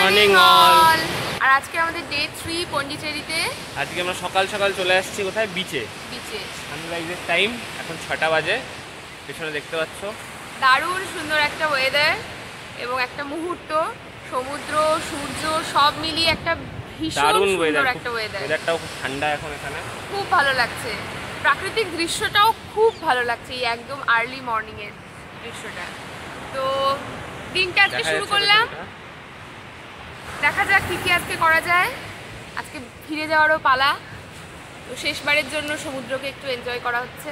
Morning all. আর আজকে আমাদের day 3 পন্ডিচেরিতে। আজকে আমরা সকাল সকাল চলে আসছি কোথায়? বিচে। সানরাইজের টাইম এখন 6টা বাজে। পেছনে দেখতে পাচ্ছ দারুণ সুন্দর একটা ওয়েদার এবং একটা মুহূর্ত, সমুদ্র সূর্য সব মিলিয়ে একটা ভীষণ সুন্দর একটা ওয়েদার। ওয়েদারটাও খুব ঠান্ডা এখন এখানে, খুব ভালো লাগছে। প্রাকৃতিক দৃশ্যটাও খুব ভালো লাগছে, এই একদম আর্লি মর্নিং এর দৃশ্যটা। তো দিনটা আজকে শুরু করলাম, দেখা যাক কি কি আজকে করা যায়। আজকে ফিরে যাওয়ারও পালা, তো শেষবারের জন্য সমুদ্রকে একটু এনজয় করা হচ্ছে।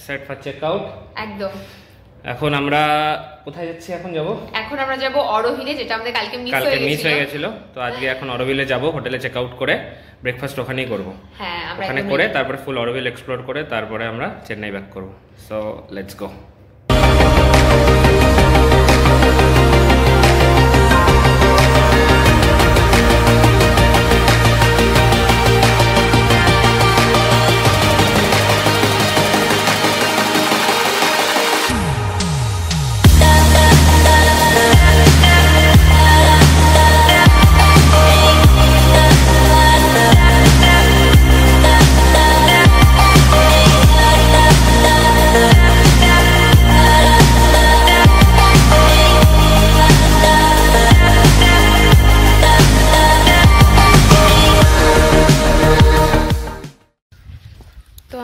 Set for check out. একদম। এখন আমরা কোথায় যাচ্ছি? এখন আমরা যাব অরোভিলে, যেটা আমাদের কালকে মিস হয়ে গেছিল। তো আজকে এখন অরোভিলে যাব, হোটেলে চেক আউট করে ব্রেকফাস্ট ওখানেই করব। হ্যাঁ, ওখানে করে তারপরে ফুল অরোভিল এক্সপ্লোর করে তারপরে আমরা চেন্নাই ব্যাক করব। So let's go.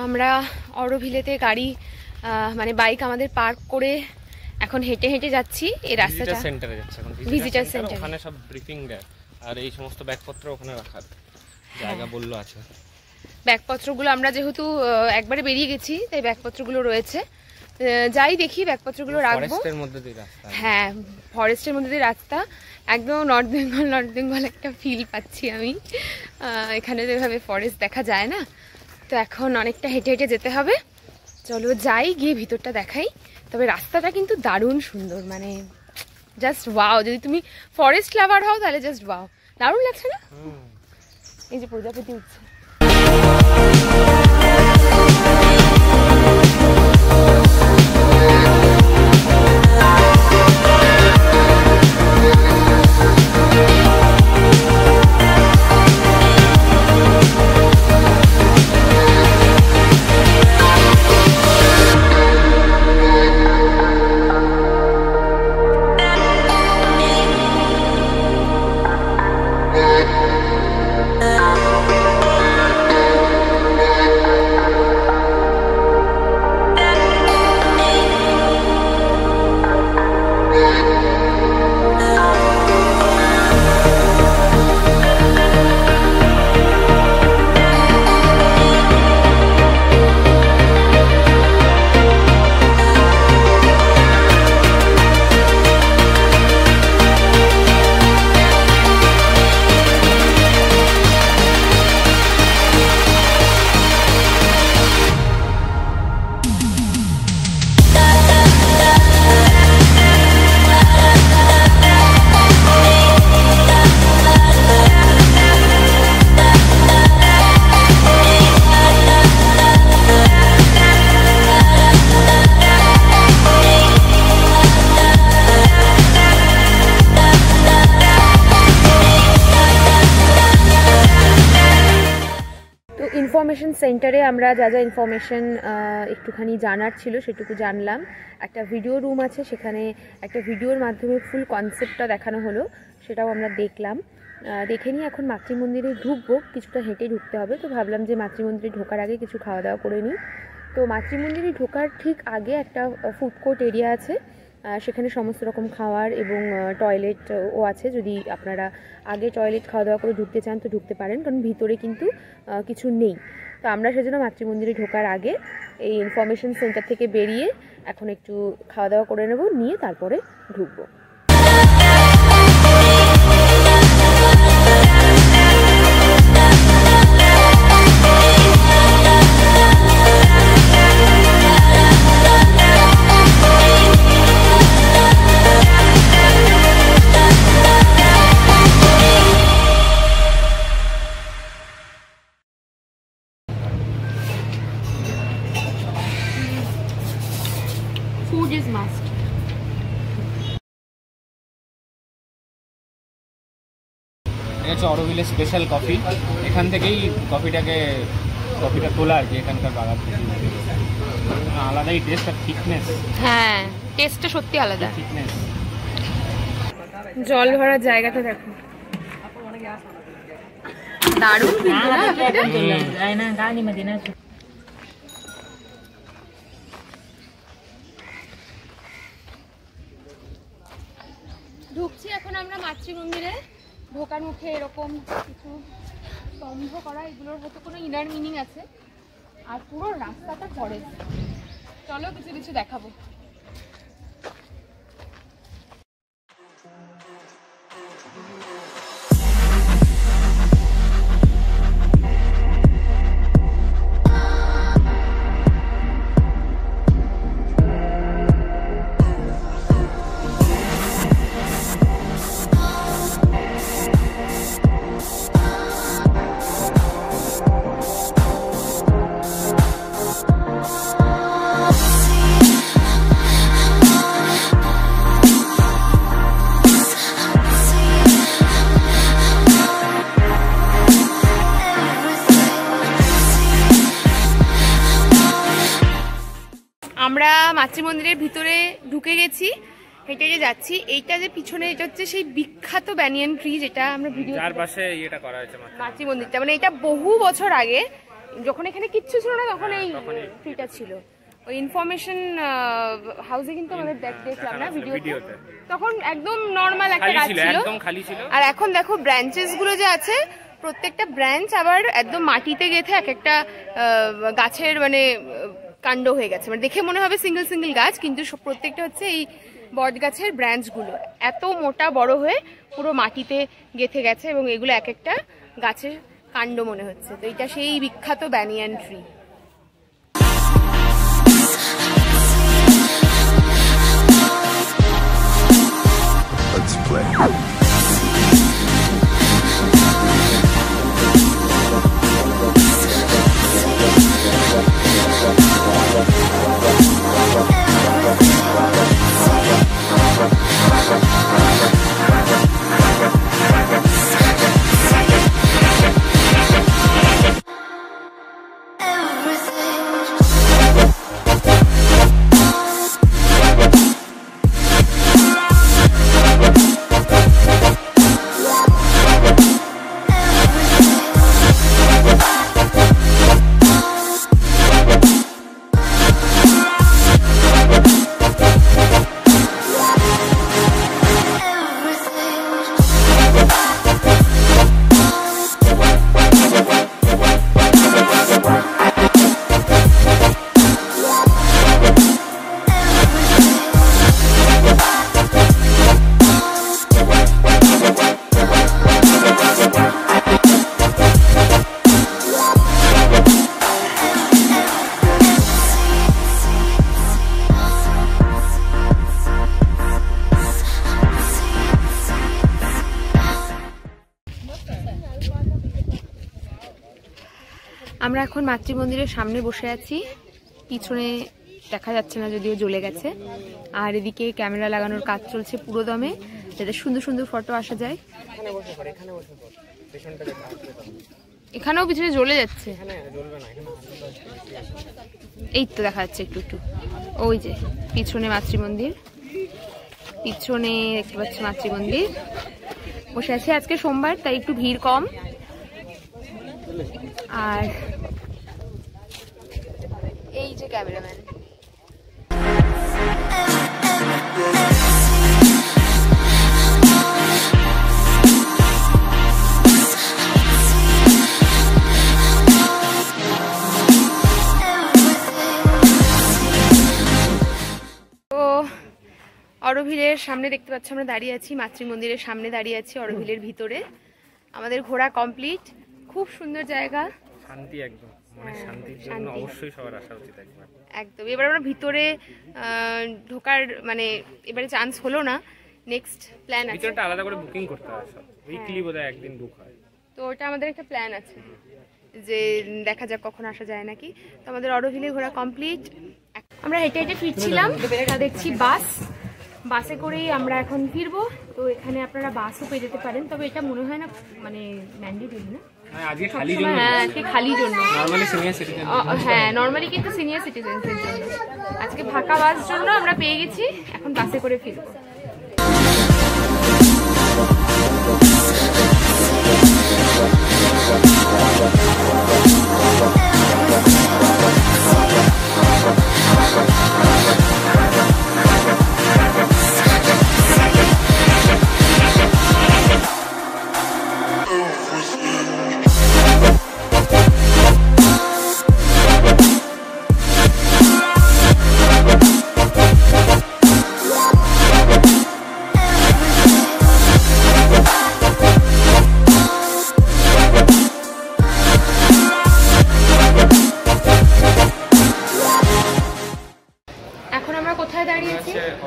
আমরা অরোভিলেতে গাড়ি মানে বাইক আমাদের পার্ক করে এখন হেঁটে হেঁটে যাচ্ছি। এই রাস্তাটা সেন্টারে যাচ্ছে, এখন ভিজিটার সেন্টার। ওখানে সব ব্রিফিং দেয় আর এই সমস্ত ব্যাগপত্র ওখানে রাখার জায়গা বললো আছে। ব্যাগপত্রগুলো আমরা যেহেতু একবারে বেরিয়ে গেছি তাই ব্যাগপত্রগুলো রয়েছে, যাই দেখি ব্যাগপত্রগুলো রাখবো। ফরেস্টের মধ্যে দিয়ে রাস্তা। হ্যাঁ, ফরেস্টের মধ্যে দিয়ে রাস্তা, একদম নর্থ বেঙ্গল একটা ফিল পাচ্ছি আমি। এখানে তো এভাবে ফরেস্ট দেখা যায় না। তো এখন অনেকটা হেঁটে হেঁটে যেতে হবে, চলো যাই, গিয়ে ভিতরটা দেখাই। তবে রাস্তাটা কিন্তু দারুণ সুন্দর, মানে জাস্ট ওয়াও। যদি তুমি ফরেস্ট লাভার হও তাহলে জাস্ট ওয়াও, দারুণ লাগছে না? এই যে প্রজাপতি উঠছে। ইনফরমেশন সেন্টারে আমরা যা যা ইনফরমেশন একটুখানি জানার ছিল সেটুকু জানলাম। একটা ভিডিও রুম আছে, সেখানে একটা ভিডিওর মাধ্যমে ফুল কনসেপ্টটা দেখানো হলো, সেটাও আমরা দেখলাম। দেখে নিয়ে এখন মাতৃমন্দিরে ঢুকবো, কিছুটা হেঁটে ঢুকতে হবে। তো ভাবলাম যে মাতৃমন্দিরে ঢোকার আগে কিছু খাওয়া দাওয়া করে নিই। তো মাতৃমন্দিরে ঢোকার ঠিক আগে একটা ফুড কোর্ট এরিয়া আছে, সেখানে সমস্ত রকম খাওয়ার এবং টয়লেটও আছে। যদি আপনারা আগে টয়লেট খাওয়া দাওয়া করে ঢুকতে চান তো ঢুকতে পারেন, কারণ ভিতরে কিন্তু কিছু নেই। তো আমরা সেজন্য মাতৃমন্দিরে ঢোকার আগে এই ইনফরমেশন সেন্টার থেকে বেরিয়ে এখন একটু খাওয়া দাওয়া করে নেব, নিয়ে তারপরে ঢুকবো। food is must. এটা হচ্ছে অরোভিলের স্পেশাল কফি। এখান থেকেই কফিটা তোলা আর কি, এখানকার বাগান থেকে। আলাদাই টেস্ট আর থিকনেস। হ্যাঁ, টেস্টটা সত্যি আলাদা। থিকনেস। জল ভরার জায়গাটা দেখো, দারুণ কিন্তু না? ঢুকছি এখন আমরা মাতৃমন্দিরে। ঢোকার মুখে এরকম কিছু স্তম্ভ করা, এগুলোর হয়তো কোনো ইনার মিনিং আছে। আর পুরো রাস্তাটা ফরেস্ট। চলো কিছু কিছু দেখাবো। আমরা মাতৃমন্দিরের ভিতরে ঢুকে গেছি, হেঁটে হেঁটে যাচ্ছি। এইটা যে পিছনে, এটা হচ্ছে সেই বিখ্যাত ব্যানিয়ান ট্রি, যেটা আমরা ভিডিও যার পাশে এটা করা হয়েছে মাতৃমন্দিরটা। মানে এটা বহু বছর আগে, যখন এখানে কিচ্ছু ছিল না, তখন এই ট্রিটা ছিল। ওই ইনফরমেশন হাউসে কিন্তু আমাদের দেখলাম না ভিডিওতে, তখন একদম নর্মাল একটা গাছ ছিল, একদম খালি ছিল। আর এখন দেখো ব্রাঞ্চেস গুলো যে আছে, প্রত্যেকটা ব্রাঞ্চ আবার একদম মাটিতে গেঁথে এক একটা গাছের মানে কাণ্ড হয়ে গেছে। মানে দেখে মনে হবে সিঙ্গেল সিঙ্গেল গাছ, কিন্তু প্রত্যেকটা হচ্ছে এই বট গাছের ব্রাঞ্চগুলো এত মোটা বড় হয়ে পুরো মাটিতে গেঁথে গেছে, এবং এগুলো এক একটা গাছের কাণ্ড মনে হচ্ছে। তো এটা সেই বিখ্যাত ব্যানিয়ান ট্রি। Let's play. আমরা এখন মাতৃমন্দিরের সামনে বসে আছি, পিছনে দেখা যাচ্ছে না যদিও জ্বলে গেছে, আর এদিকে ক্যামেরা লাগানোর কাজ চলছে পুরো দমে, যাতে সুন্দর সুন্দর ফটো আসা যায়। এখানেও পিছনে জ্বলে যাচ্ছে, এই তো দেখা যাচ্ছে একটু একটু। ওই যে পিছনে মাতৃমন্দির, পিছনে দেখতে পাচ্ছি মাতৃমন্দির। বসে আছি, আজকে সোমবার তাই একটু ভিড় কম। আর এই যে ক্যামেরাম্যান, অরোভিলের সামনে দেখতে পাচ্ছি আমরা দাঁড়িয়ে আছি, মাতৃমন্দিরের সামনে দাঁড়িয়ে আছি, অরোভিলের ভিতরে। আমাদের ঘোরা কমপ্লিট, খুব সুন্দর জায়গা, শান্তি একদম, মানে শান্তির জন্য অবশ্যই সবার আসা উচিত একবার। একদম। এবার আমরা ভিতরে ঢোকার মানে এবারে চান্স হলো না, নেক্সট প্ল্যান আছে। ভিতরটা আলাদা করে বুকিং করতে হয়, সব উইকলি বোধহয় একদিন বুক হয়। তো ওটা আমাদের একটা প্ল্যান আছে, যে দেখা যাক কখন আসা যায় নাকি। তো আমাদের অরোভিলে ঘোরা কমপ্লিট। আমরা হেঁটে হেঁটে ফিরছিলাম, এটা দেখছি বাসে করেই আমরা এখন ফিরবো। তো এখানে আপনারা বাসও পেয়ে যেতে পারেন, তবে এটা মনে হয় না মানে ম্যান্ডেটরি না, আজকে খালি জন্য। হ্যাঁ আজকে খালি জন্য, নরমালি সিনিয়র সিটিজেন। হ্যাঁ নর্মালি কিন্তু সিনিয়র সিটিজেনদের জন্য। আজকে ফাঁকা বাস জন্য আমরা পেয়ে গেছি, এখন বাসে করে ফিরবো।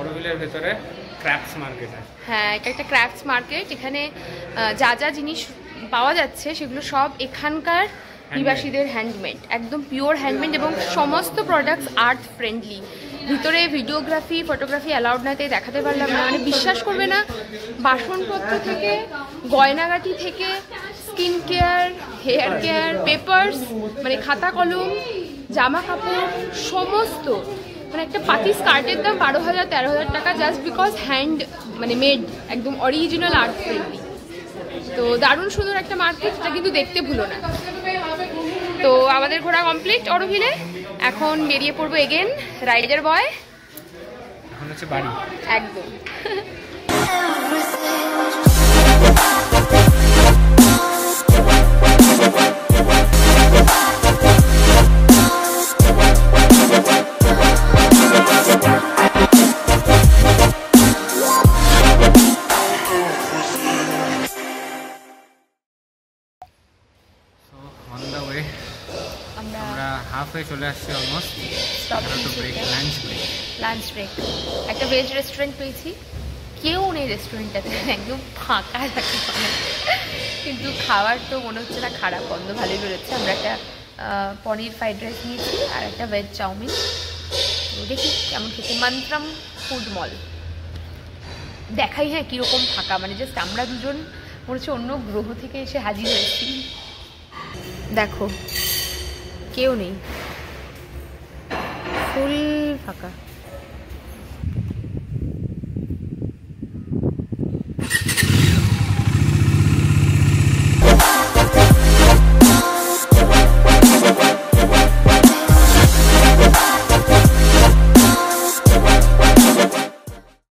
অরোভিলের ভেতরে ক্রাফটস মার্কেট আছে। হ্যাঁ এটা একটা ক্রাফটস মার্কেট, এখানে যা যা জিনিস পাওয়া যাচ্ছে সেগুলো সব এখানকার নিবাসীদের হ্যান্ডমেড, একদম পিওর হ্যান্ডমেড, এবং সমস্ত প্রোডাক্টস আর্থ ফ্রেন্ডলি। ভিতরে ভিডিওগ্রাফি ফটোগ্রাফি অ্যালাউড না, তাই দেখাতে পারলাম না। মানে বিশ্বাস করবে না, বাসনপত্র থেকে গয়নাগাটি থেকে skin care, hair care, papers, মানে খাতা কলম, জামা কাপড় সমস্ত, মানে একটা পাতি স্কার্টের দাম 12,000-13,000 টাকা, জাস্ট বিকজ হ্যান্ড মানে মেড, একদম অরিজিনাল আর্ট ফ্রেন্ডলি। তো দারুণ সুন্দর একটা মার্কেট, এটা কিন্তু দেখতে ভুলো না। তো আমাদের ঘোরা কমপ্লিট অরোভিলে, এখন বেরিয়ে পড়বো এগেন রাইডার বয়, এখন হচ্ছে বাড়ি একদম। চলে আসছে অলমোস্ট। লাঞ্চ ব্রেক, একটা ভেজ রেস্টুরেন্ট পেয়েছি, কেউ নেই রেস্টুরেন্টটাতে, একদম ফাঁকা রাখা, কিন্তু খাবার তো মনে হচ্ছে না খারাপ, গন্ধ ভালোই বেরোচ্ছে। আমরা একটা পনির ফ্রাইড রাইস নিয়েছি আর একটা ভেজ চাউমিন, দেখি কেমন খেতে। মন্ত্রম ফুড মল দেখাই, হ্যাঁ কীরকম ফাঁকা, মানে জাস্ট আমরা দুজন মনে হচ্ছে অন্য গ্রহ থেকে এসে হাজির হয়েছি। দেখো কেউ নেই, ফুল ফাঁকা।